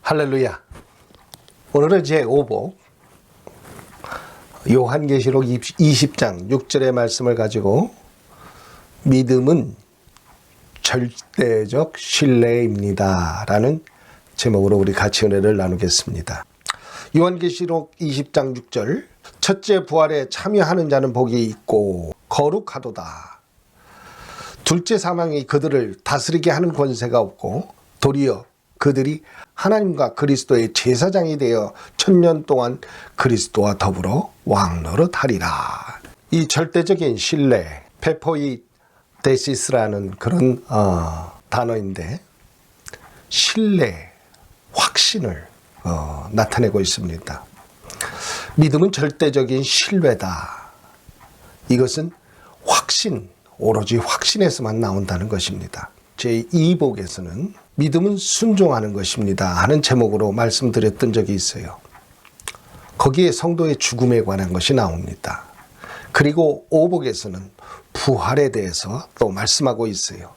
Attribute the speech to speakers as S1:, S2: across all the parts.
S1: 할렐루야. 오늘은 제5복 요한계시록 20장 6절의 말씀을 가지고 믿음은 절대적 신뢰입니다 라는 제목으로 우리 같이 은혜를 나누겠습니다. 요한계시록 20장 6절 첫째 부활에 참여하는 자는 복이 있고 거룩하도다. 둘째 사망이 그들을 다스리게 하는 권세가 없고 도리어 그들이 하나님과 그리스도의 제사장이 되어 1000년 동안 그리스도와 더불어 왕노릇하리라. 이 절대적인 신뢰, 페포이 데시스라는 그런 단어인데 신뢰, 확신을 나타내고 있습니다. 믿음은 절대적인 신뢰다. 이것은 확신, 오로지 확신에서만 나온다는 것입니다. 제2복에서는 믿음은 순종하는 것입니다 하는 제목으로 말씀드렸던 적이 있어요. 거기에 성도의 죽음에 관한 것이 나옵니다. 그리고 5복에서는 부활에 대해서 또 말씀하고 있어요.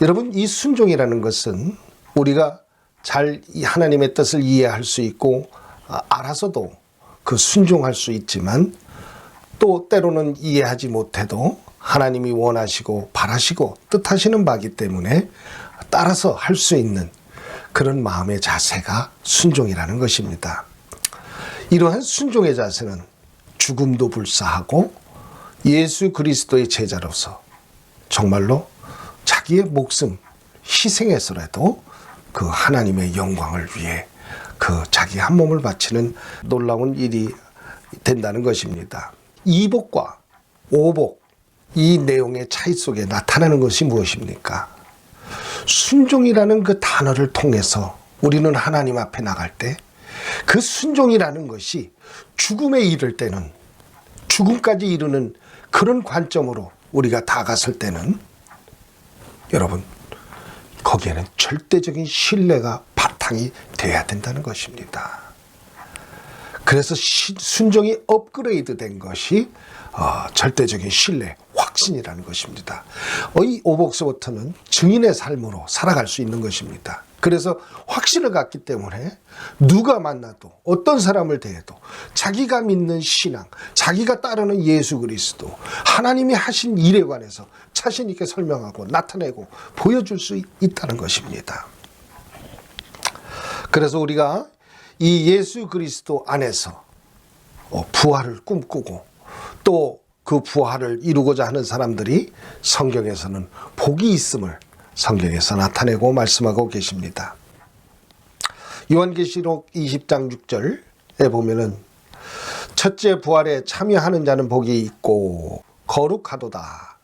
S1: 여러분, 이 순종이라는 것은 우리가 잘 하나님의 뜻을 이해할 수 있고 알아서도 그 순종할 수 있지만 또 때로는 이해하지 못해도 하나님이 원하시고 바라시고 뜻하시는 바이기 때문에 따라서 할 수 있는 그런 마음의 자세가 순종이라는 것입니다. 이러한 순종의 자세는 죽음도 불사하고 예수 그리스도의 제자로서 정말로 자기의 목숨 희생해서라도 그 하나님의 영광을 위해 그 자기 한 몸을 바치는 놀라운 일이 된다는 것입니다. 2복과 5복 이 내용의 차이 속에 나타나는 것이 무엇입니까? 순종이라는 그 단어를 통해서 우리는 하나님 앞에 나갈 때 그 순종이라는 것이 죽음에 이를 때는 죽음까지 이르는 그런 관점으로 우리가 다가설 때는 여러분 거기에는 절대적인 신뢰가 바탕이 돼야 된다는 것입니다. 그래서 순종이 업그레이드 된 것이 절대적인 신뢰, 확신이라는 것입니다. 이 오복서부터는 증인의 삶으로 살아갈 수 있는 것입니다. 그래서 확신을 갖기 때문에 누가 만나도 어떤 사람을 대해도 자기가 믿는 신앙, 자기가 따르는 예수 그리스도, 하나님이 하신 일에 관해서 자신 있게 설명하고 나타내고 보여줄 수 있다는 것입니다. 그래서 우리가 이 예수 그리스도 안에서 부활을 꿈꾸고 또 그 부활을 이루고자 하는 사람들이 성경에서는 복이 있음을 성경에서 나타내고 말씀하고 계십니다. 요한계시록 20장 6절에 보면은 첫째 부활에 참여하는 자는 복이 있고 거룩하도다.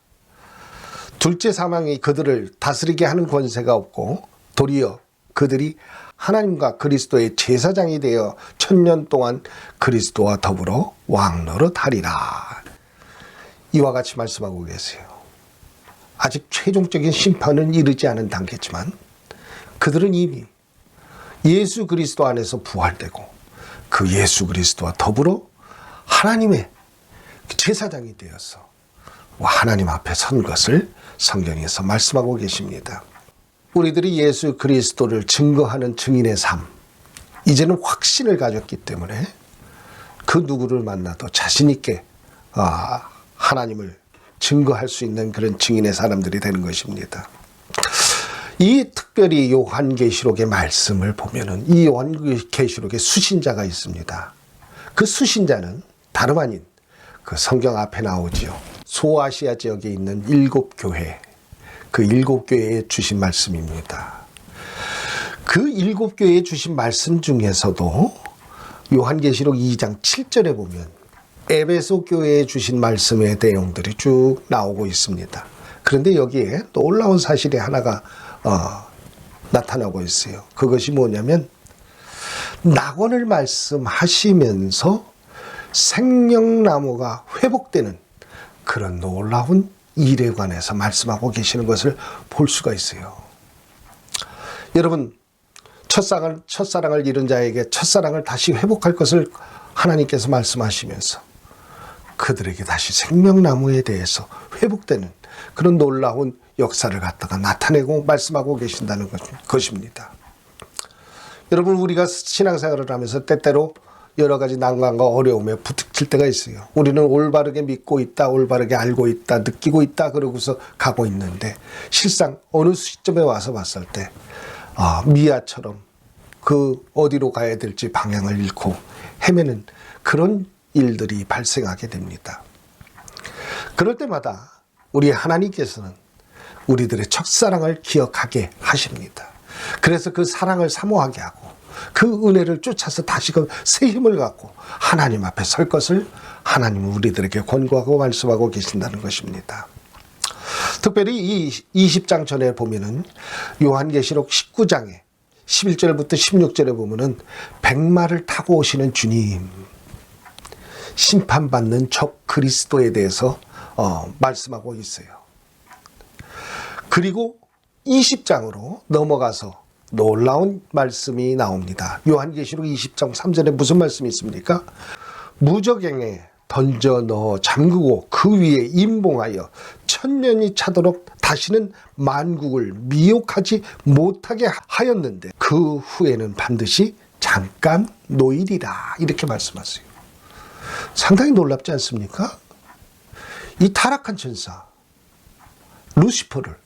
S1: 둘째 사망이 그들을 다스리게 하는 권세가 없고 도리어 그들이 하나님과 그리스도의 제사장이 되어 1000년 동안 그리스도와 더불어 왕노릇하리라. 이와 같이 말씀하고 계세요. 아직 최종적인 심판은 이르지 않은 단계지만 그들은 이미 예수 그리스도 안에서 부활되고 그 예수 그리스도와 더불어 하나님의 제사장이 되어서 하나님 앞에 선 것을 성경에서 말씀하고 계십니다. 우리들이 예수 그리스도를 증거하는 증인의 삶, 이제는 확신을 가졌기 때문에 그 누구를 만나도 자신 있게 하나님을 증거할 수 있는 그런 증인의 사람들이 되는 것입니다. 이 특별히 요한계시록의 말씀을 보면은 이 요한계시록에 수신자가 있습니다. 그 수신자는 다름 아닌 그 성경 앞에 나오지요. 소아시아 지역에 있는 7교회, 그 7교회에 주신 말씀입니다. 그 7교회에 주신 말씀 중에서도 요한계시록 2장 7절에 보면 에베소 교회에 주신 말씀의 내용들이 쭉 나오고 있습니다. 그런데 여기에 또 놀라운 사실이 하나가 나타나고 있어요. 그것이 뭐냐면 낙원을 말씀하시면서 생명나무가 회복되는 그런 놀라운 일에 관해서 말씀하고 계시는 것을 볼 수가 있어요. 여러분, 첫사랑을 잃은 자에게 첫사랑을 다시 회복할 것을 하나님께서 말씀하시면서 그들에게 다시 생명나무에 대해서 회복되는 그런 놀라운 역사를 갖다가 나타내고 말씀하고 계신다는 것입니다. 여러분, 우리가 신앙생활을 하면서 때때로 여러 가지 난관과 어려움에 부딪힐 때가 있어요. 우리는 올바르게 믿고 있다, 올바르게 알고 있다, 느끼고 있다 그러고서 가고 있는데 실상 어느 시점에 와서 봤을 때 미아처럼 그 어디로 가야 될지 방향을 잃고 헤매는 그런 일들이 발생하게 됩니다. 그럴 때마다 우리 하나님께서는 우리들의 첫사랑을 기억하게 하십니다. 그래서 그 사랑을 사모하게 하고 그 은혜를 쫓아서 다시금 새 힘을 갖고 하나님 앞에 설 것을 하나님은 우리들에게 권고하고 말씀하고 계신다는 것입니다. 특별히 이 20장 전에 보면은 요한계시록 19장에 11절부터 16절에 보면은 백마를 타고 오시는 주님, 심판받는 적 그리스도에 대해서 말씀하고 있어요. 그리고 20장으로 넘어가서 놀라운 말씀이 나옵니다. 요한계시록 20장 3절에 무슨 말씀이 있습니까? 무저갱에 던져 넣어 잠그고 그 위에 임봉하여 천년이 차도록 다시는 만국을 미혹하지 못하게 하였는데 그 후에는 반드시 잠깐 노일이라, 이렇게 말씀하세요. 상당히 놀랍지 않습니까? 이 타락한 천사 루시퍼를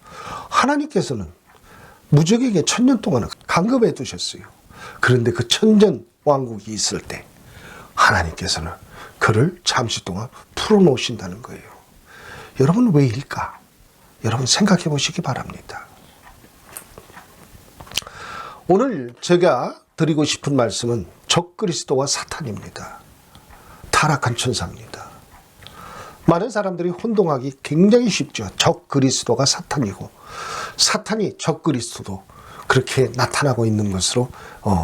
S1: 하나님께서는 무적에게 천년 동안 감금해 두셨어요. 그런데 그 천년 왕국이 있을 때 하나님께서는 그를 잠시 동안 풀어놓으신다는 거예요. 여러분, 왜일까? 여러분 생각해 보시기 바랍니다. 오늘 제가 드리고 싶은 말씀은 적그리스도와 사탄입니다. 타락한 천사입니다. 많은 사람들이 혼동하기 굉장히 쉽죠. 적그리스도가 사탄이고 사탄이 적그리스도도 그렇게 나타나고 있는 것으로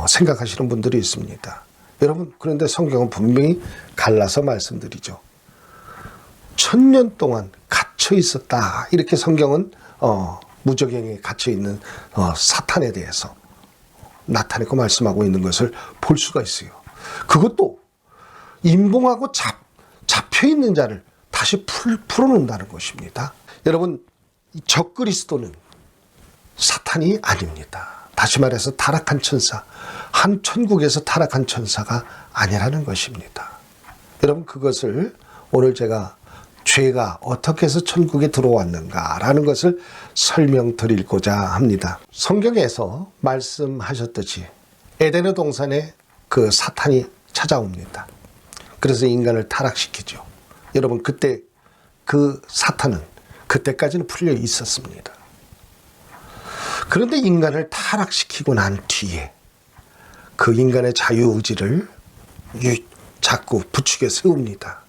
S1: 생각하시는 분들이 있습니다. 여러분, 그런데 성경은 분명히 갈라서 말씀드리죠. 천년 동안 갇혀 있었다, 이렇게 성경은 무저갱에 갇혀 있는 사탄에 대해서 나타내고 말씀하고 있는 것을 볼 수가 있어요. 그것도 임봉하고 잡혀 있는 자를 다시 풀어놓는다는 것입니다. 여러분, 적그리스도는 사탄이 아닙니다. 다시 말해서 타락한 천사, 한 천국에서 타락한 천사가 아니라는 것입니다. 여러분, 그것을 오늘 제가 죄가 어떻게 해서 천국에 들어왔는가라는 것을 설명드리고자 합니다. 성경에서 말씀하셨듯이 에덴의 동산에 그 사탄이 찾아옵니다. 그래서 인간을 타락시키죠. 여러분, 그때 그 사탄은 그때까지는 풀려 있었습니다. 그런데 인간을 타락시키고 난 뒤에 그 인간의 자유의지를 자꾸 부추겨 세웁니다.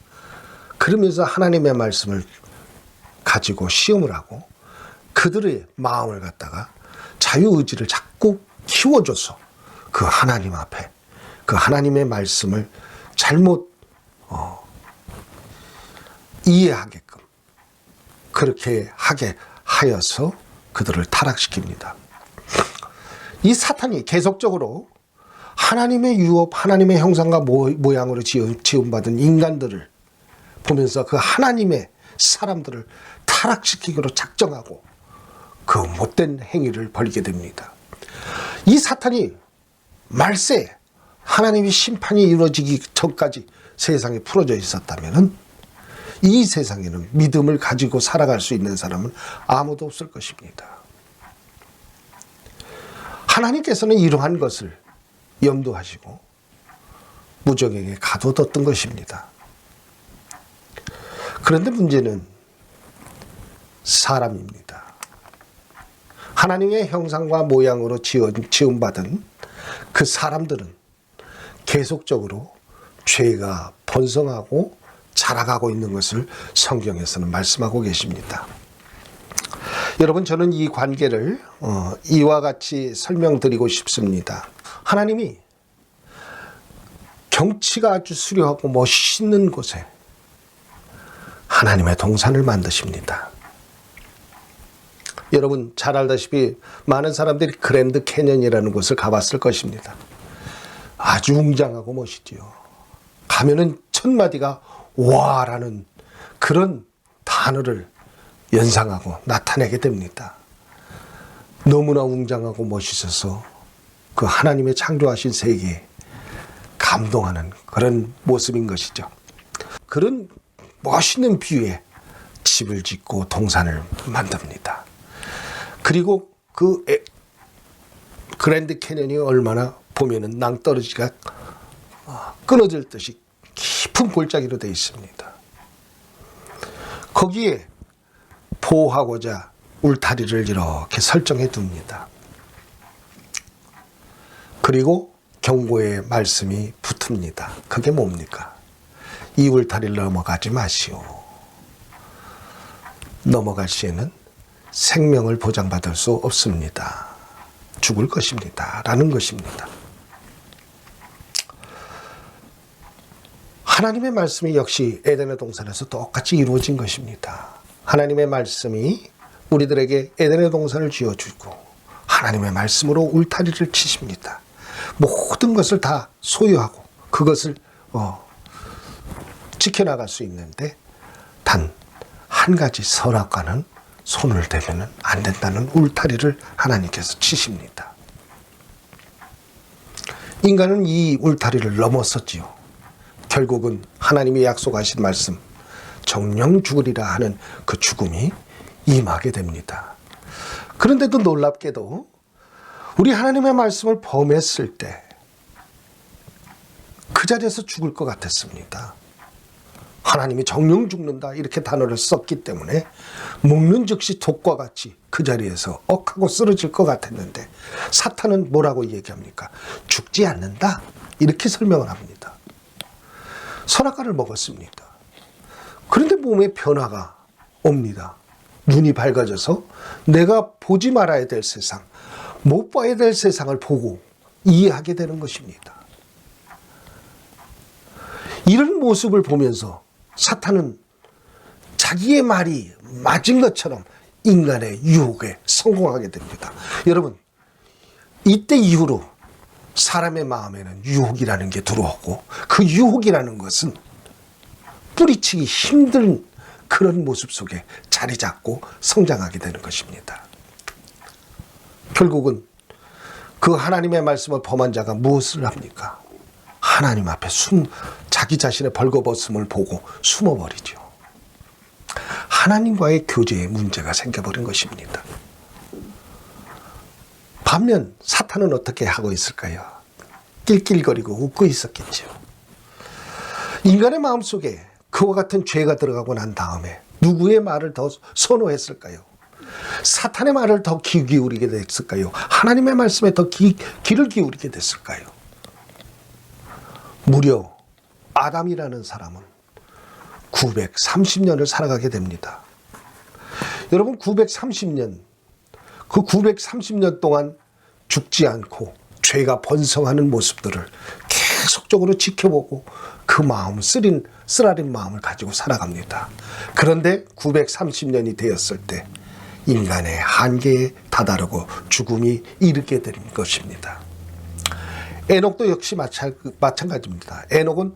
S1: 그러면서 하나님의 말씀을 가지고 시험을 하고 그들의 마음을 갖다가 자유의지를 자꾸 키워줘서 그 하나님 앞에 그 하나님의 말씀을 잘못 이해하게끔 그렇게 하게 하여서 그들을 타락시킵니다. 이 사탄이 계속적으로 하나님의 유업, 하나님의 형상과 모양으로 지음받은 인간들을 보면서 그 하나님의 사람들을 타락시키기로 작정하고 그 못된 행위를 벌이게 됩니다. 이 사탄이 말세 하나님의 심판이 이루어지기 전까지 세상에 풀어져 있었다면 이 세상에는 믿음을 가지고 살아갈 수 있는 사람은 아무도 없을 것입니다. 하나님께서는 이러한 것을 염두하시고 무적에게 가둬뒀던 것입니다. 그런데 문제는 사람입니다. 하나님의 형상과 모양으로 지음받은 그 사람들은 계속적으로 죄가 번성하고 자라가고 있는 것을 성경에서는 말씀하고 계십니다. 여러분, 저는 이 관계를 이와 같이 설명드리고 싶습니다. 하나님이 경치가 아주 수려하고 멋있는 곳에 하나님의 동산을 만드십니다. 여러분 잘 알다시피 많은 사람들이 그랜드 캐년이라는 곳을 가봤을 것입니다. 아주 웅장하고 멋있지요. 가면은 첫 마디가 와라는 그런 단어를 연상하고 나타내게 됩니다. 너무나 웅장하고 멋있어서 그 하나님의 창조하신 세계에 감동하는 그런 모습인 것이죠. 그런 멋있는 뷰에 집을 짓고 동산을 만듭니다. 그리고 그 그랜드 캐년이 얼마나 보면은 낭떠러지가 끊어질 듯이 깊은 골짜기로 되어 있습니다. 거기에 보호하고자 울타리를 이렇게 설정해 둡니다. 그리고 경고의 말씀이 붙습니다. 그게 뭡니까? 이 울타리를 넘어가지 마시오. 넘어갈 시에는 생명을 보장받을 수 없습니다. 죽을 것입니다. 라는 것입니다. 하나님의 말씀이 역시 에덴의 동산에서 똑같이 이루어진 것입니다. 하나님의 말씀이 우리들에게 에덴의 동산을 지어주고 하나님의 말씀으로 울타리를 치십니다. 모든 것을 다 소유하고 그것을 지켜나갈 수 있는데 단 한 가지 선악과는 손을 대면 안 된다는 울타리를 하나님께서 치십니다. 인간은 이 울타리를 넘었었지요. 결국은 하나님이 약속하신 말씀 정령 죽으리라 하는 그 죽음이 임하게 됩니다. 그런데도 놀랍게도 우리 하나님의 말씀을 범했을 때 그 자리에서 죽을 것 같았습니다. 하나님이 정령 죽는다 이렇게 단어를 썼기 때문에 먹는 즉시 독과 같이 그 자리에서 억하고 쓰러질 것 같았는데 사탄은 뭐라고 얘기합니까? 죽지 않는다 이렇게 설명을 합니다. 선악과를 먹었습니다. 그런데 몸에 변화가 옵니다. 눈이 밝아져서 내가 보지 말아야 될 세상, 못 봐야 될 세상을 보고 이해하게 되는 것입니다. 이런 모습을 보면서 사탄은 자기의 말이 맞은 것처럼 인간의 유혹에 성공하게 됩니다. 여러분, 이때 이후로 사람의 마음에는 유혹이라는 게 들어오고 그 유혹이라는 것은 뿌리치기 힘든 그런 모습 속에 자리 잡고 성장하게 되는 것입니다. 결국은 그 하나님의 말씀을 범한 자가 무엇을 합니까? 하나님 앞에 자기 자신의 벌거벗음을 보고 숨어버리죠. 하나님과의 교제에 문제가 생겨버린 것입니다. 반면 사탄은 어떻게 하고 있을까요? 낄낄거리고 웃고 있었겠죠. 인간의 마음속에 그와 같은 죄가 들어가고 난 다음에 누구의 말을 더 선호했을까요? 사탄의 말을 더 귀 기울이게 됐을까요? 하나님의 말씀에 더 귀를 기울이게 됐을까요? 무려 아담이라는 사람은 930년을 살아가게 됩니다. 여러분 930년, 그 930년 동안 죽지 않고 죄가 번성하는 모습들을 계속적으로 지켜보고 그 마음, 쓰라린 마음을 가지고 살아갑니다. 그런데 930년이 되었을 때 인간의 한계에 다다르고 죽음이 이르게 된 것입니다. 에녹도 역시 마찬가지입니다. 에녹은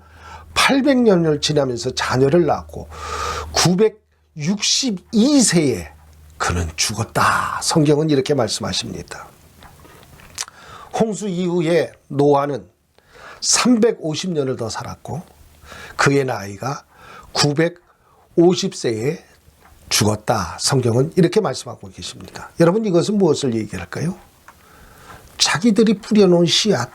S1: 800년을 지나면서 자녀를 낳고 962세에 그는 죽었다. 성경은 이렇게 말씀하십니다. 홍수 이후에 노아는 350년을 더 살았고 그의 나이가 950세에 죽었다. 성경은 이렇게 말씀하고 계십니다. 여러분 이것은 무엇을 얘기할까요? 자기들이 뿌려놓은 씨앗,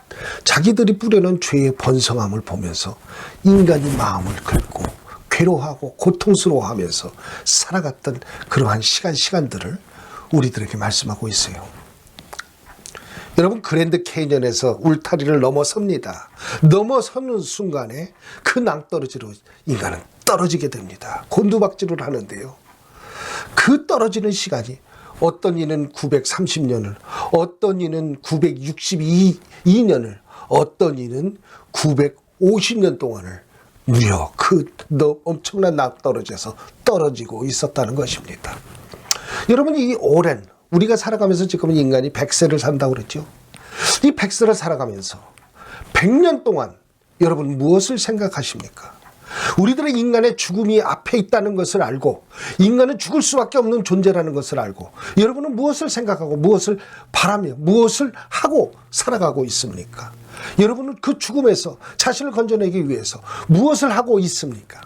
S1: 자기들이 뿌려놓은 죄의 번성함을 보면서 인간이 마음을 긁고 괴로워하고 고통스러워하면서 살아갔던 그러한 시간들을 우리들에게 말씀하고 있어요. 여러분 그랜드 캐니언에서 울타리를 넘어섭니다. 넘어서는 순간에 그 낭떠러지로 인간은 떨어지게 됩니다. 곤두박질을 하는데요. 그 떨어지는 시간이 어떤 이는 930년을, 어떤 이는 962년을, 어떤 이는 950년 동안을 무려 그 엄청난 낭떠러지에서 떨어지고 있었다는 것입니다. 여러분 이 오랜 우리가 살아가면서 지금 인간이 100세를 산다고 그랬죠. 이 100세를 살아가면서 100년 동안 여러분 무엇을 생각하십니까? 우리들의 인간의 죽음이 앞에 있다는 것을 알고 인간은 죽을 수밖에 없는 존재라는 것을 알고 여러분은 무엇을 생각하고 무엇을 바라며 무엇을 하고 살아가고 있습니까? 여러분은 그 죽음에서 자신을 건져내기 위해서 무엇을 하고 있습니까?